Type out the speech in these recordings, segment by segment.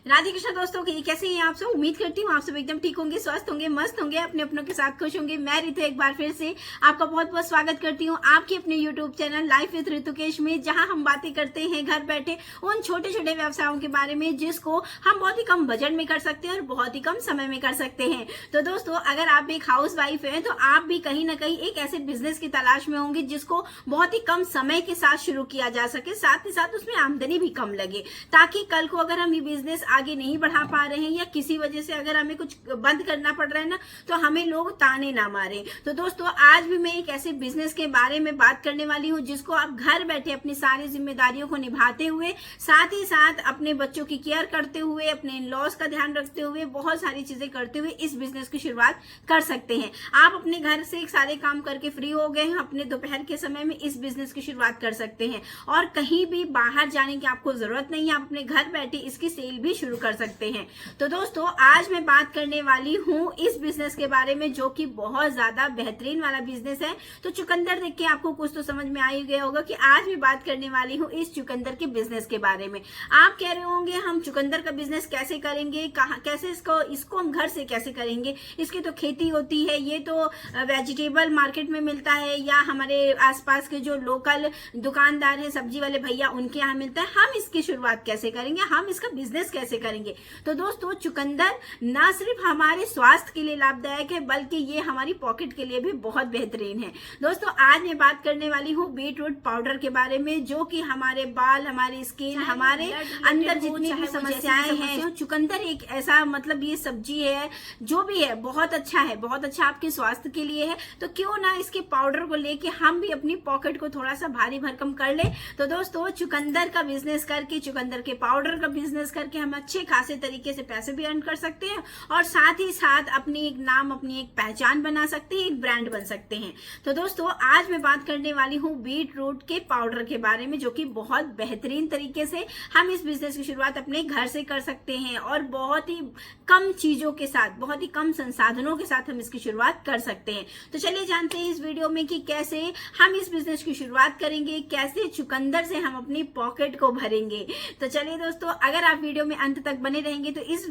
राधे कृष्ण दोस्तों, कैसे हैं आप सब। उम्मीद करती हूँ आप सब एकदम ठीक होंगे, स्वस्थ होंगे, मस्त होंगे, अपने अपनों के साथ खुश होंगे। मैं रितु एक बार फिर से आपका बहुत बहुत स्वागत करती हूँ आपके अपने यूट्यूब चैनल लाइफ विद ऋतुकेश में, जहां हम बातें करते हैं घर बैठे उन छोटे छोटे व्यवसायों के बारे में जिसको हम बहुत ही कम बजट में कर सकते हैं और बहुत ही कम समय में कर सकते हैं। तो दोस्तों, अगर आप एक हाउस वाइफ हैं तो आप भी कहीं ना कहीं एक ऐसे बिजनेस की तलाश में होंगे जिसको बहुत ही कम समय के साथ शुरू किया जा सके, साथ ही साथ उसमें आमदनी भी कम लगे, ताकि कल को अगर हम ये बिजनेस आगे नहीं बढ़ा पा रहे हैं या किसी वजह से अगर हमें कुछ बंद करना पड़ रहा है ना, तो हमें लोग ताने ना मारे। तो दोस्तों, आज भी मैं एक ऐसे बिजनेस के बारे में बात करने वाली हूँ जिसको आप घर बैठे अपनी सारी जिम्मेदारियों को निभाते हुए, साथ ही साथ अपने बच्चों की केयर करते हुए, अपने इन लॉस का ध्यान रखते हुए, बहुत सारी चीजें करते हुए इस बिजनेस की शुरुआत कर सकते हैं। आप अपने घर से सारे काम करके फ्री हो गए हैं, अपने दोपहर के समय में इस बिजनेस की शुरुआत कर सकते हैं और कहीं भी बाहर जाने की आपको जरूरत नहीं है। आप अपने घर बैठे इसकी सेल भी शुरू कर सकते हैं। तो दोस्तों, आज मैं बात करने वाली हूँ इस बिजनेस के बारे में जो कि बहुत ज्यादा बेहतरीन वाला बिजनेस है। तो चुकंदर देख के आपको कुछ तो समझ में आ ही गया होगा कि आज मैं बात करने वाली हूँ इस चुकंदर के बिजनेस के बारे में। आप कह रहे होंगे हम चुकंदर का बिजनेस कैसे करेंगे, कहाँ कैसे इसको हम घर से कैसे करेंगे, इसकी तो खेती होती है, ये तो वेजिटेबल मार्केट में मिलता है या हमारे आसपास के जो लोकल दुकानदार है, सब्जी वाले भैया, उनके यहाँ मिलता है। हम इसकी शुरुआत कैसे करेंगे, हम इसका बिजनेस कैसे करेंगे। तो दोस्तों, चुकंदर ना सिर्फ हमारे स्वास्थ्य के लिए लाभदायक है बल्कि ये हमारी पॉकेट के लिए भी बहुत बेहतरीन है। दोस्तों, आज मैं बात करने वाली हूँ बीट रूट पाउडर के बारे में, जो कि हमारे बाल, हमारी स्किन, हमारे अंदर जितनी भी समस्याएं हैं, चुकंदर एक ऐसा मतलब ये सब्जी है जो भी है बहुत अच्छा है, बहुत अच्छा आपके स्वास्थ्य के लिए है। तो क्यों ना इसके पाउडर को लेके हम भी अपनी पॉकेट को थोड़ा सा भारी भरकम कर ले। तो दोस्तों, चुकंदर का बिजनेस करके, चुकंदर के पाउडर का बिजनेस करके हम अच्छे खासे तरीके से पैसे भी अर्न कर सकते हैं और साथ ही साथ अपनी एक नाम, अपनी एक पहचान बना सकते हैं, एक ब्रांड बन सकते हैं। तो दोस्तों, आज मैं बात करने वाली हूँ बीट रूट के पाउडर के बारे में, जो कि बहुत बेहतरीन तरीके से हम इस बिजनेस की शुरुआत अपने घर से कर सकते हैं और बहुत ही कम चीजों के साथ, बहुत ही कम संसाधनों के साथ हम इसकी शुरुआत कर सकते हैं। तो चलिए जानते हैं इस वीडियो में कि कैसे हम इस बिजनेस की शुरुआत करेंगे, कैसे चुकंदर से हम अपनी पॉकेट को भरेंगे। तो चलिए दोस्तों, अगर आप वीडियो में अंत तक बने रहेंगे तो इस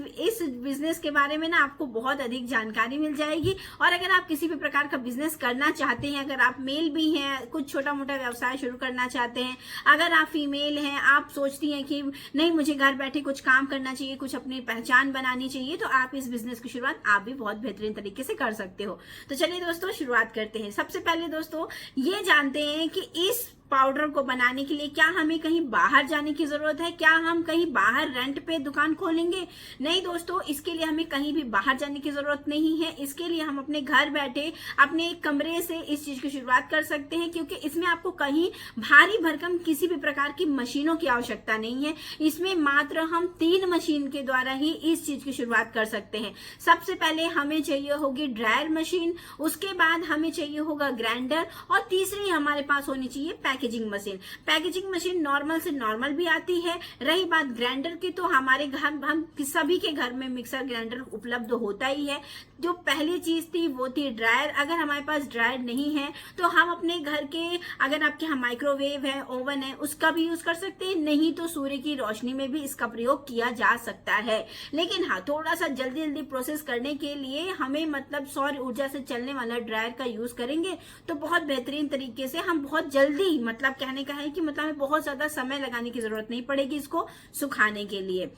बिजनेस के बारे में ना आपको बहुत अधिक जानकारी मिल जाएगी। और अगर आप किसी भी प्रकार का बिजनेस करना चाहते हैं, अगर आप मेल भी हैं, कुछ छोटा मोटा व्यवसाय शुरू करना चाहते हैं, अगर आप फीमेल हैं, आप सोचती हैं कि नहीं मुझे घर बैठे कुछ काम करना चाहिए, कुछ अपनी पहचान बनानी चाहिए, तो आप इस बिजनेस की शुरुआत आप भी बहुत बेहतरीन तरीके से कर सकते हो। तो चलिए दोस्तों, शुरुआत करते हैं। सबसे पहले दोस्तों ये जानते हैं कि इस पाउडर को बनाने के लिए क्या हमें कहीं बाहर जाने की जरूरत है, क्या हम कहीं बाहर रेंट पे दुकान खोलेंगे। नहीं दोस्तों, इसके लिए हमें कहीं भी बाहर जाने की जरूरत नहीं है। इसके लिए हम अपने घर बैठे अपने एक कमरे से इस चीज की शुरुआत कर सकते हैं, क्योंकि इसमें आपको कहीं भारी भरकम किसी भी प्रकार की मशीनों की आवश्यकता नहीं है। इसमें मात्र हम 3 मशीन के द्वारा ही इस चीज की शुरुआत कर सकते हैं। सबसे पहले हमें चाहिए होगी ड्रायर मशीन, उसके बाद हमें चाहिए होगा ग्राइंडर और तीसरी हमारे पास होनी चाहिए packaging machine. Packaging machine normal से नॉर्मल भी आती है। रही बात ग्राइंडर की, तो हमारे घर, हम सभी के घर में मिक्सर ग्राइंडर उपलब्ध होता ही है। जो पहली चीज थी वो थी ड्रायर। अगर हमारे पास ड्रायर नहीं है तो हम अपने घर के, अगर आपके यहाँ माइक्रोवेव है, ओवन है, उसका भी यूज कर सकते हैं। नहीं तो सूर्य की रोशनी में भी इसका प्रयोग किया जा सकता है। लेकिन हाँ, थोड़ा सा जल्दी जल्दी प्रोसेस करने के लिए हमें मतलब सौर ऊर्जा से चलने वाला ड्रायर का यूज करेंगे तो बहुत बेहतरीन तरीके से हम बहुत जल्दी, मतलब कहने का है कि मतलब हमें बहुत ज्यादा समय लगाने की जरूरत नहीं पड़ेगी इसको सुखाने के लिए।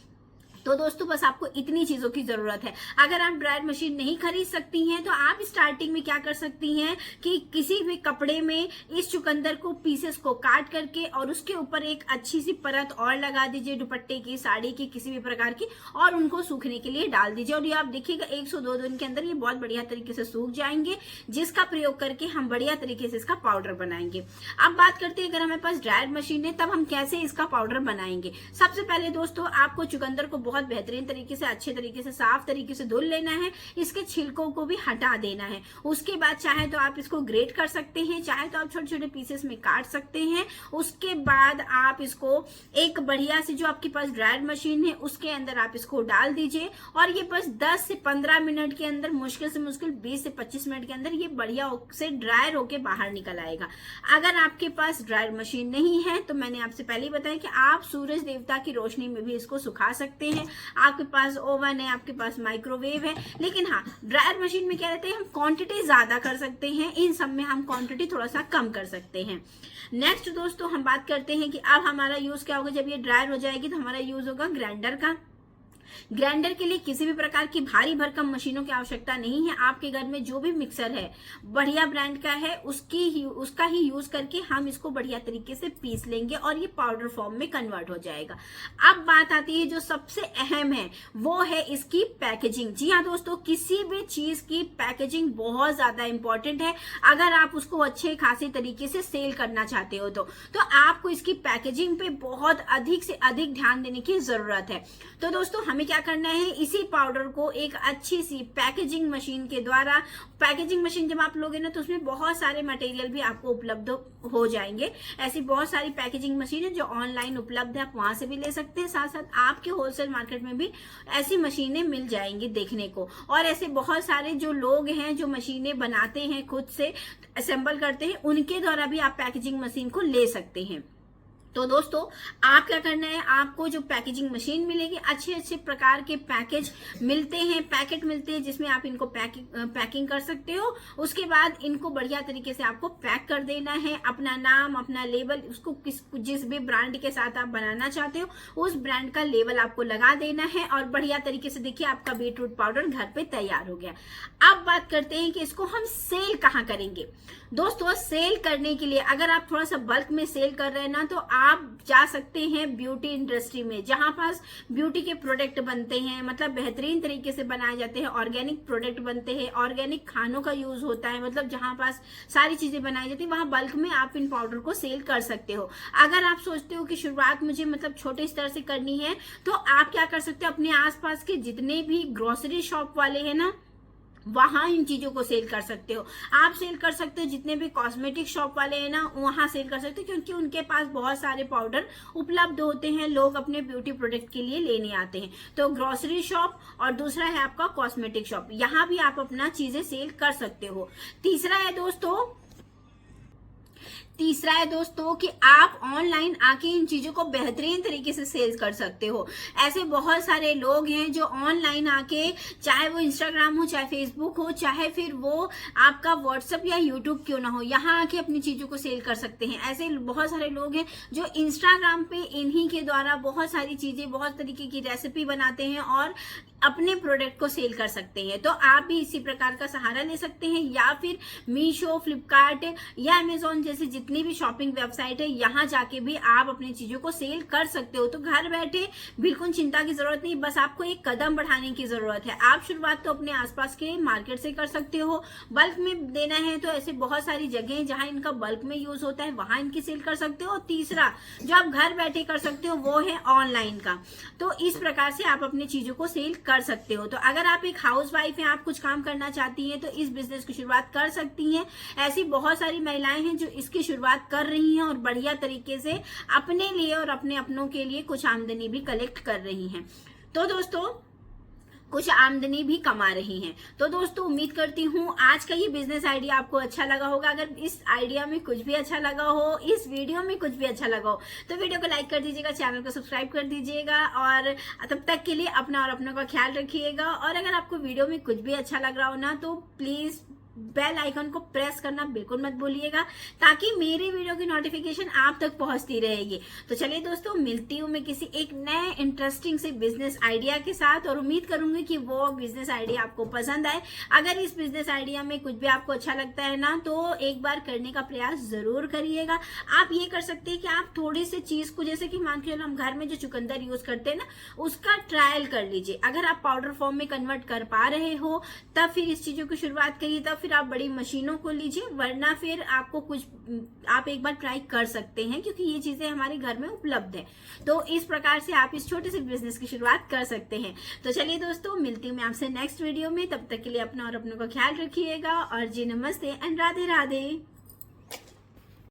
तो दोस्तों, बस आपको इतनी चीजों की जरूरत है। अगर आप ड्रायर मशीन नहीं खरीद सकती हैं तो आप स्टार्टिंग में क्या कर सकती हैं कि किसी भी कपड़े में इस चुकंदर को, पीसेस को काट करके और उसके ऊपर एक अच्छी सी परत और लगा दीजिए, दुपट्टे की, साड़ी की, किसी भी प्रकार की, और उनको सूखने के लिए डाल दीजिए। और ये आप देखिएगा 1 से 2 दिन के अंदर ये बहुत बढ़िया तरीके से सूख जाएंगे, जिसका प्रयोग करके हम बढ़िया तरीके से इसका पाउडर बनाएंगे। अब बात करते हैं, अगर हमारे पास ड्रायर मशीन है तब हम कैसे इसका पाउडर बनाएंगे। सबसे पहले दोस्तों, आपको चुकंदर को बहुत बेहतरीन तरीके से, अच्छे तरीके से, साफ तरीके से धुल लेना है। इसके छिलकों को भी हटा देना है। उसके बाद चाहे तो आप इसको ग्रेट कर सकते हैं, चाहे तो आप छोटे छोटे पीसेस में काट सकते हैं। उसके बाद आप इसको एक बढ़िया से, जो आपके पास ड्रायर मशीन है उसके अंदर आप इसको डाल दीजिए और ये बस 10 से 15 मिनट के अंदर, मुश्किल से मुश्किल 20 से 25 मिनट के अंदर ये बढ़िया से ड्रायर होके बाहर निकल आएगा। अगर आपके पास ड्रायर मशीन नहीं है तो मैंने आपसे पहले ही बताया कि आप सूरज देवता की रोशनी में भी इसको सुखा सकते हैं। है, आपके पास ओवन है, आपके पास माइक्रोवेव है। लेकिन हाँ, ड्रायर मशीन में क्या रहते हैं, हम क्वांटिटी ज्यादा कर सकते हैं, इन सब में हम क्वांटिटी थोड़ा सा कम कर सकते हैं। नेक्स्ट दोस्तों हम बात करते हैं कि अब हमारा यूज क्या होगा। जब ये ड्रायर हो जाएगी तो हमारा यूज होगा ग्राइंडर का। ग्राइंडर के लिए किसी भी प्रकार की भारी भरकम मशीनों की आवश्यकता नहीं है। आपके घर में जो भी मिक्सर है बढ़िया ब्रांड का है, उसका ही यूज करके हम इसको बढ़िया तरीके से पीस लेंगे और ये पाउडर फॉर्म में कन्वर्ट हो जाएगा। अब बात आती है जो सबसे अहम है, वो है इसकी पैकेजिंग। जी हाँ दोस्तों, किसी भी चीज की पैकेजिंग बहुत ज्यादा इंपॉर्टेंट है। अगर आप उसको अच्छे खासे तरीके से सेल करना चाहते हो तो आपको इसकी पैकेजिंग पे बहुत अधिक से अधिक ध्यान देने की जरूरत है। तो दोस्तों हमें क्या करना है, इसी पाउडर को एक अच्छी सी पैकेजिंग मशीन के द्वारा, पैकेजिंग मशीन जब आप लोगे ना तो उसमें बहुत सारे मटेरियल भी आपको उपलब्ध हो जाएंगे। ऐसी बहुत सारी पैकेजिंग मशीन है जो ऑनलाइन उपलब्ध है, आप वहां से भी ले सकते हैं। साथ साथ आपके होलसेल मार्केट में भी ऐसी मशीनें मिल जाएंगी देखने को। और ऐसे बहुत सारे जो लोग हैं जो मशीनें बनाते हैं, खुद से असेंबल करते हैं, उनके द्वारा भी आप पैकेजिंग मशीन को ले सकते हैं। तो दोस्तों आप क्या करना है, आपको जो पैकेजिंग मशीन मिलेगी, अच्छे अच्छे प्रकार के पैकेज मिलते हैं, पैकेट मिलते हैं जिसमें आप इनको पैकिंग कर सकते हो। उसके बाद इनको बढ़िया तरीके से आपको पैक कर देना है। अपना नाम, अपना लेबल, उसको जिस भी ब्रांड के साथ आप बनाना चाहते हो उस ब्रांड का लेबल आपको लगा देना है। और बढ़िया तरीके से देखिए आपका बीटरूट पाउडर घर पे तैयार हो गया। अब बात करते हैं कि इसको हम सेल कहाँ करेंगे। दोस्तों सेल करने के लिए अगर आप थोड़ा सा बल्क में सेल कर रहे हैं ना, तो आप जा सकते हैं ब्यूटी इंडस्ट्री में, जहां पास ब्यूटी के प्रोडक्ट बनते हैं, मतलब बेहतरीन तरीके से बनाए जाते हैं, ऑर्गेनिक प्रोडक्ट बनते हैं, ऑर्गेनिक खानों का यूज होता है, मतलब जहां पास सारी चीजें बनाई जाती है, वहां बल्क में आप इन पाउडर को सेल कर सकते हो। अगर आप सोचते हो कि शुरुआत मुझे मतलब छोटे स्तर से करनी है, तो आप क्या कर सकते हो, अपने आसपास के जितने भी ग्रोसरी शॉप वाले हैं ना, वहां इन चीजों को सेल कर सकते हो। आप सेल कर सकते हो जितने भी कॉस्मेटिक शॉप वाले हैं ना, वहां सेल कर सकते हो, क्योंकि उनके पास बहुत सारे पाउडर उपलब्ध होते हैं, लोग अपने ब्यूटी प्रोडक्ट के लिए लेने आते हैं। तो ग्रोसरी शॉप और दूसरा है आपका कॉस्मेटिक शॉप, यहाँ भी आप अपना चीजें सेल कर सकते हो। तीसरा है दोस्तों कि आप ऑनलाइन आके इन चीजों को बेहतरीन तरीके से सेल कर सकते हो। ऐसे बहुत सारे लोग हैं जो ऑनलाइन आके, चाहे वो इंस्टाग्राम हो, चाहे फेसबुक हो, चाहे फिर वो आपका व्हाट्सएप या यूट्यूब क्यों ना हो, यहाँ आके अपनी चीजों को सेल कर सकते हैं। ऐसे बहुत सारे लोग हैं जो इंस्टाग्राम पे इन्हीं के द्वारा बहुत सारी चीजें, बहुत तरीके की रेसिपी बनाते हैं और अपने प्रोडक्ट को सेल कर सकते हैं। तो आप भी इसी प्रकार का सहारा ले सकते हैं, या फिर मीशो, फ्लिपकार्ट या अमेजोन जैसे जितनी भी शॉपिंग वेबसाइट है, यहाँ जाके भी आप अपनी चीजों को सेल कर सकते हो। तो घर बैठे बिल्कुल चिंता की जरूरत नहीं, बस आपको एक कदम बढ़ाने की जरूरत है। आप शुरुआत तो अपने आसपास के मार्केट से कर सकते हो। बल्क में देना है तो ऐसे बहुत सारी जगह है जहां इनका बल्क में यूज होता है, वहां इनकी सेल कर सकते हो। तीसरा जो आप घर बैठे कर सकते हो वो है ऑनलाइन का। तो इस प्रकार से आप अपनी चीजों को सेल कर सकते हो। तो अगर आप एक हाउसवाइफ हैं, आप कुछ काम करना चाहती हैं, तो इस बिजनेस की शुरुआत कर सकती हैं। ऐसी बहुत सारी महिलाएं हैं जो इसकी शुरुआत कर रही हैं और बढ़िया तरीके से अपने लिए और अपने अपनों के लिए कुछ आमदनी भी कलेक्ट कर रही हैं। तो दोस्तों कुछ आमदनी भी कमा रही हैं। तो दोस्तों उम्मीद करती हूँ आज का ये बिजनेस आइडिया आपको अच्छा लगा होगा। अगर इस आइडिया में कुछ भी अच्छा लगा हो, इस वीडियो में कुछ भी अच्छा लगा हो, तो वीडियो को लाइक कर दीजिएगा, चैनल को सब्सक्राइब कर दीजिएगा और तब तक के लिए अपना और अपनों का ख्याल रखिएगा। और अगर आपको वीडियो में कुछ भी अच्छा लग रहा हो ना, तो प्लीज बेल आइकन को प्रेस करना बिल्कुल मत भूलिएगा, ताकि मेरी वीडियो की नोटिफिकेशन आप तक पहुंचती रहेगी। तो चलिए दोस्तों, मिलती हूँ मैं किसी एक नए इंटरेस्टिंग से बिजनेस आइडिया के साथ, और उम्मीद करूंगी कि वो बिजनेस आइडिया आपको पसंद आए। अगर इस बिजनेस आइडिया में कुछ भी आपको अच्छा लगता है ना, तो एक बार करने का प्रयास जरूर करिएगा। आप ये कर सकते हैं कि आप थोड़ी सी चीज को, जैसे कि मान के चलो हम घर में जो चुकंदर यूज करते हैं ना, उसका ट्रायल कर लीजिए। अगर आप पाउडर फॉर्म में कन्वर्ट कर पा रहे हो, तब फिर इस चीजों की शुरुआत करिए, तब फिर आप बड़ी मशीनों को लीजिए, वरना फिर आपको कुछ आप एक बार ट्राई कर सकते हैं, क्योंकि ये चीजें हमारे घर में उपलब्ध है। तो इस प्रकार से आप इस छोटे से बिजनेस की शुरुआत कर सकते हैं। तो चलिए दोस्तों, मिलती हूँ मैं आपसे नेक्स्ट वीडियो में। तब तक के लिए अपना और अपनों का ख्याल रखिएगा, और जी नमस्ते एंड राधे राधे।